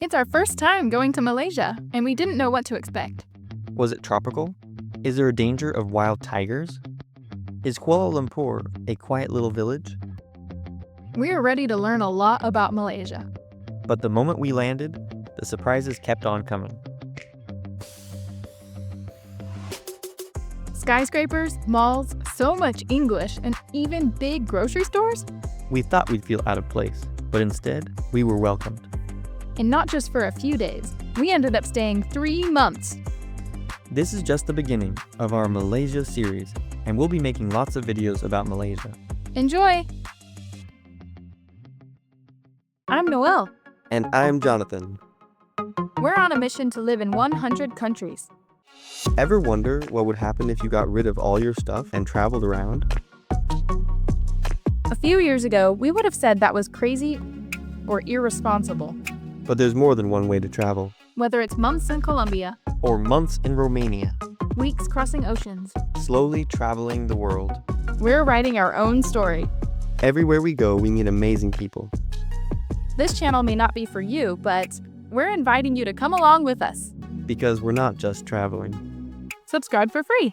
It's our first time going to Malaysia, and we didn't know what to expect. Was it tropical? Is there a danger of wild tigers? Is Kuala Lumpur a quiet little village? We are ready to learn a lot about Malaysia. But the moment we landed, the surprises kept on coming. Skyscrapers, malls, so much English, and even big grocery stores? We thought we'd feel out of place, but instead, we were welcomed. And not just for a few days. We ended up staying 3 months. This is just the beginning of our Malaysia series, and we'll be making lots of videos about Malaysia. Enjoy! I'm Noelle. And I'm Jonathan. We're on a mission to live in 100 countries. Ever wonder what would happen if you got rid of all your stuff and traveled around? A few years ago, we would have said that was crazy or irresponsible. But there's more than one way to travel. Whether it's months in Colombia, Or months in Romania, weeks crossing oceans, Slowly traveling the world. we're writing our own story. Everywhere we go, we meet amazing people. This channel may not be for you, but we're inviting you to come along with us. Because we're not just traveling. Subscribe for free.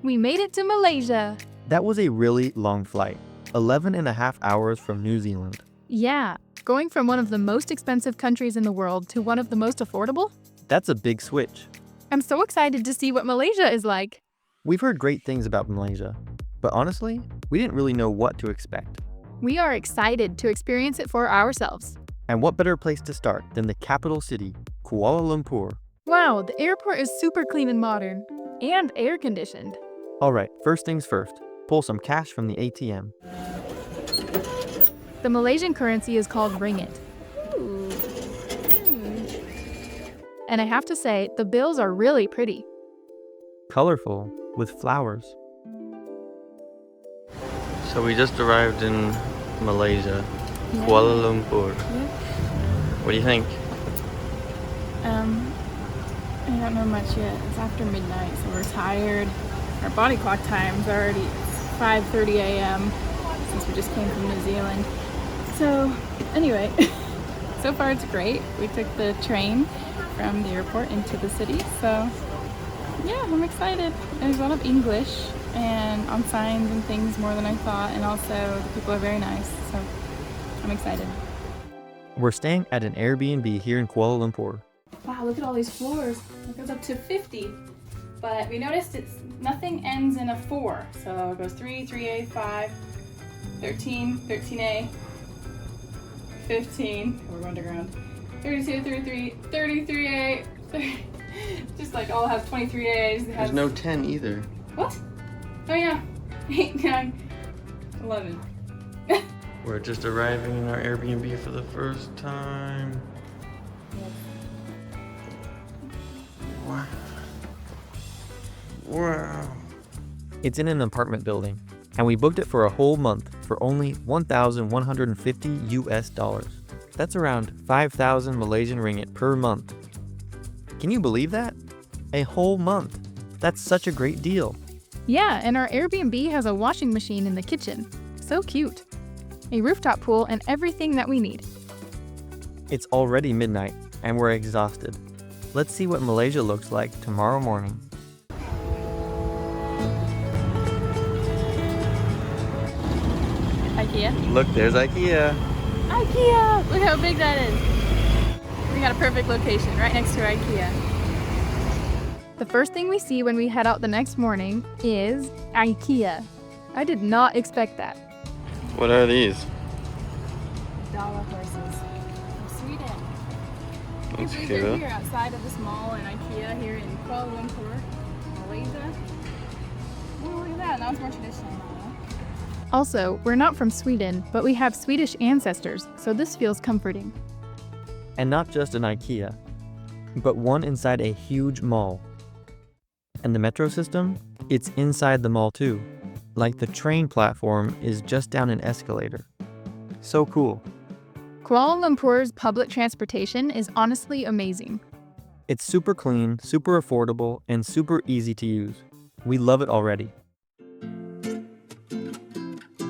We made it to Malaysia. that was a really long flight, 11 and a half hours from New Zealand. Yeah, going from one of the most expensive countries in the world to one of the most affordable? That's a big switch. I'm so excited to see what Malaysia is like. We've heard great things about Malaysia, but honestly, we didn't really know what to expect. We are excited to experience it for ourselves. And what better place to start than the capital city, Kuala Lumpur? Wow, the airport is super clean and modern, and air-conditioned. Alright, first things first, pull some cash from the ATM. The Malaysian currency is called Ringgit. And I have to say, the bills are really pretty. Colorful, with flowers. So we just arrived in Malaysia, Kuala Lumpur. What do you think? I don't know much yet. It's after midnight, so we're tired. Our body clock time's already 5:30 a.m. since we just came from New Zealand. So anyway, so far it's great. We took the train from the airport into the city, so yeah, I'm excited. There's a lot of English and on signs and things more than I thought, and also the people are very nice, so I'm excited. We're staying at an Airbnb here in Kuala Lumpur. Wow, look at all these floors. It goes up to 50. But we noticed nothing ends in a 4. So it goes 3, 3A, 5, 13, 13A, 15. We're underground. 32, 33, 33A. Just like all have 23As. There's no 10 either. What? Oh yeah. 8, 9, 11. We're just arriving in our Airbnb for the first time. Wow. Wow. It's in an apartment building, and we booked it for a whole month for only 1,150 US dollars. That's around 5,000 Malaysian ringgit per month. Can you believe that? A whole month. That's such a great deal. Yeah, and our Airbnb has a washing machine in the kitchen. So cute. A rooftop pool and everything that we need. It's already midnight, and we're exhausted. Let's see what Malaysia looks like tomorrow morning. IKEA. Look, there's IKEA. IKEA! Look how big that is. We got a perfect location right next to IKEA. The first thing we see when we head out the next morning is IKEA. I did not expect that. What are these? Dala horses from Sweden. That's They're cute. here outside of this mall in IKEA here in Kuala Lumpur, Malaysia. Oh, look at that. That was more traditional. Also, we're not from Sweden, but we have Swedish ancestors, so this feels comforting. And not just an IKEA, but one inside a huge mall. And the metro system? It's inside the mall too. Like the train platform is just down an escalator. So cool. Kuala Lumpur's public transportation is honestly amazing. It's super clean, super affordable, and super easy to use. We love it already.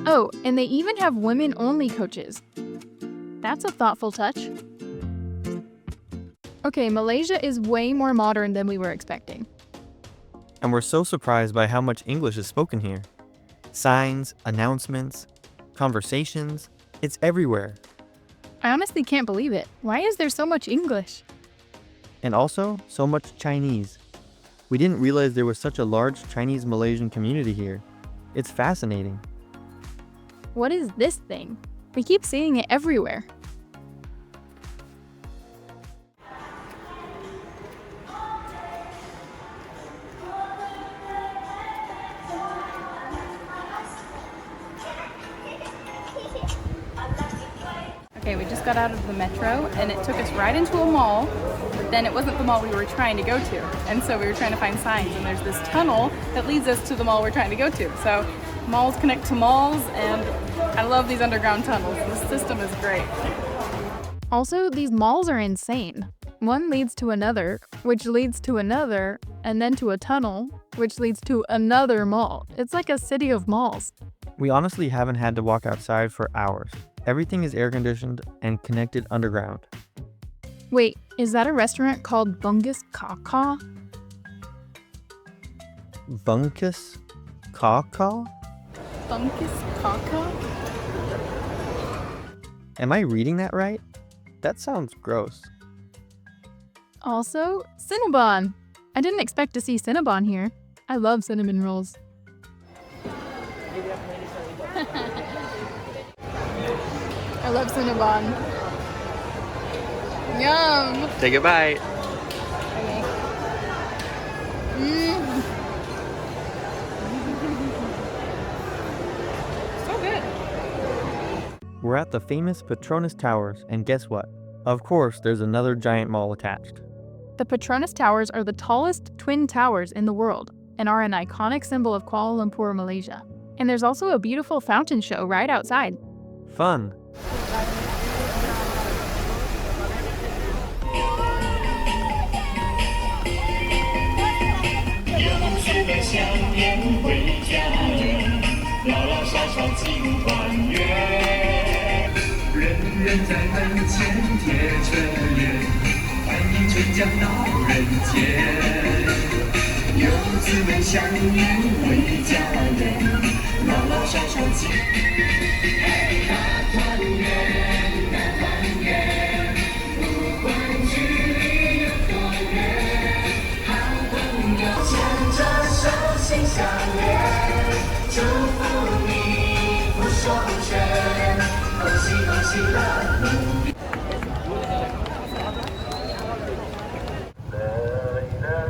Oh, and they even have women-only coaches. That's a thoughtful touch. Okay, Malaysia is way more modern than we were expecting. And we're so surprised by how much English is spoken here. Signs, announcements, conversations, it's everywhere. I honestly can't believe it. Why is there so much English? And also, so much Chinese. We didn't realize there was such a large Chinese Malaysian community here. It's fascinating. What is this thing? We keep seeing it everywhere. Okay, we just got out of the metro and it took us right into a mall, but then it wasn't the mall we were trying to go to. And so we were trying to find signs, and there's this tunnel that leads us to the mall we're trying to go to. So malls connect to malls, and I love these underground tunnels. This system is great. Also, these malls are insane. One leads to another, which leads to another, and then to a tunnel, which leads to another mall. It's like a city of malls. We honestly haven't had to walk outside for hours. Everything is air conditioned and connected underground. Wait, is that a restaurant called Bungus Kaka? Bunkus Kaka? Bunkus Kaka? Am I reading that right? That sounds gross. Also, Cinnabon. I didn't expect to see Cinnabon here. I love cinnamon rolls. I love Cinnabon. Yum! Take a bite. Okay. So good. We're at the famous Petronas Towers, and guess what? Of course, there's another giant mall attached. The Petronas Towers are the tallest twin towers in the world and are an iconic symbol of Kuala Lumpur, Malaysia. And there's also a beautiful fountain show right outside. Fun!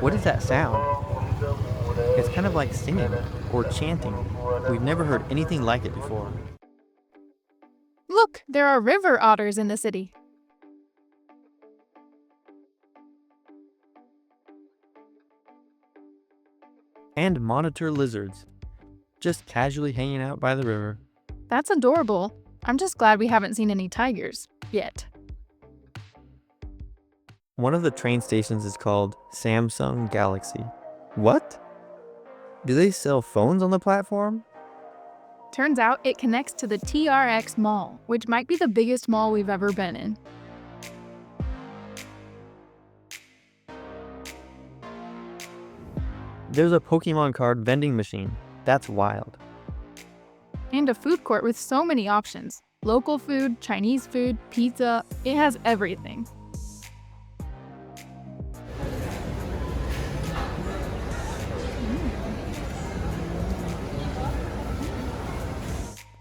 What is that sound? It's kind of like singing or chanting. We've never heard anything like it before. Look, there are river otters in the city. And monitor lizards, just casually hanging out by the river. That's adorable. I'm just glad we haven't seen any tigers yet. One of the train stations is called Samsung Galaxy. What? Do they sell phones on the platform? Turns out it connects to the TRX Mall, which might be the biggest mall we've ever been in. There's a Pokemon card vending machine. That's wild. And a food court with so many options. Local food, Chinese food, pizza, it has everything.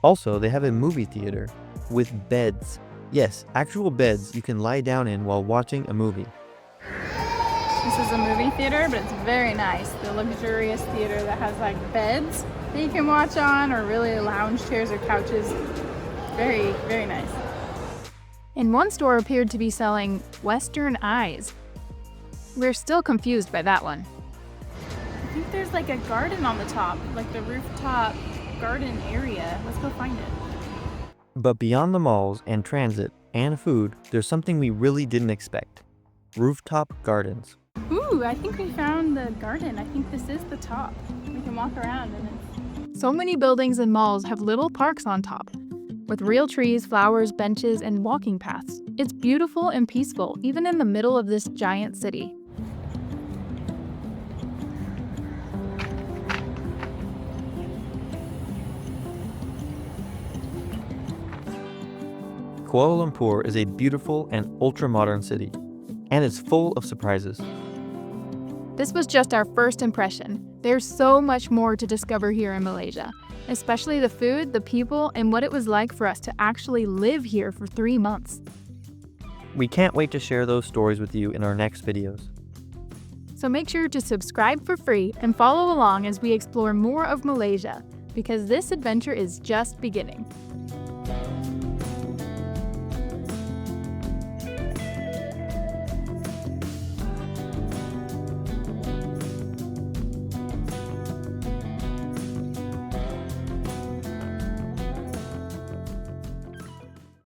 Also, they have a movie theater with beds. Yes, actual beds you can lie down in while watching a movie. This is a movie theater, but it's very nice. The luxurious theater that has like beds that you can watch on, or really lounge chairs or couches. Very, very nice. And one store appeared to be selling Western eyes. We're still confused by that one. I think there's like a garden on the top, like the rooftop garden area. Let's go find it. But beyond the malls and transit and food, there's something we really didn't expect. Rooftop gardens. Ooh, I think we found the garden. I think this is the top. We can walk around and it's... So many buildings and malls have little parks on top. with real trees, flowers, benches, and walking paths. It's beautiful and peaceful, even in the middle of this giant city. Kuala Lumpur is a beautiful and ultra-modern city, and it's full of surprises. This was just our first impression. There's so much more to discover here in Malaysia, especially the food, the people, and what it was like for us to actually live here for 3 months. We can't wait to share those stories with you in our next videos. So make sure to subscribe for free and follow along as we explore more of Malaysia, because this adventure is just beginning.